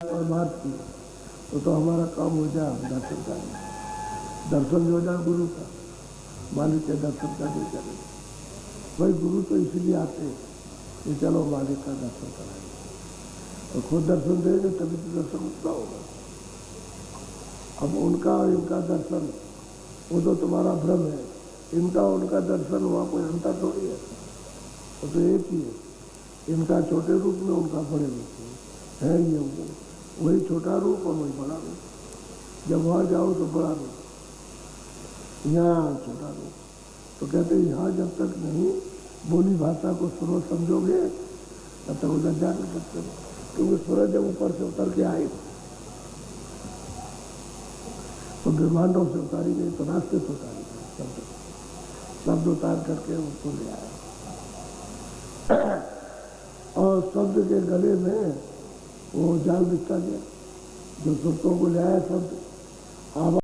और बात की तो हमारा काम हो जाए, हम दर्शन करें। दर्शन हो जाए गुरु का, मालिक के दर्शन करने चले। भाई गुरु तो इसीलिए आते हैं कि चलो मालिक का दर्शन कराएंगे, तो खुद दर्शन देंगे तभी तो दर्शन उतना होगा। अब उनका और इनका दर्शन वो तो तुम्हारा भ्रम है, इनका उनका दर्शन वहाँ कोई अंतर थोड़ी है, वो तो एक ही है। इनका छोटे रूप में, उनका बड़े रूप में है। ये वो वही छोटा रूप और वही बड़ा रूप। जब वहाँ जाओ तो बड़ा रूप, यहाँ छोटा रूप। तो कहते हैं यहाँ जब तक नहीं बोली भाषा को सुनो समझोगे तब तक उधर जा नहीं सकते, क्योंकि सूरज जब ऊपर से उतर के आए तो ब्रह्मांडों से उतारी गई, तो रास्ते से उतारी गई, शब्द उतार करके उसको ले आया। और शब्द के गले में वो जाल बिछा गया, जो सुरतों को ले आया शब्द।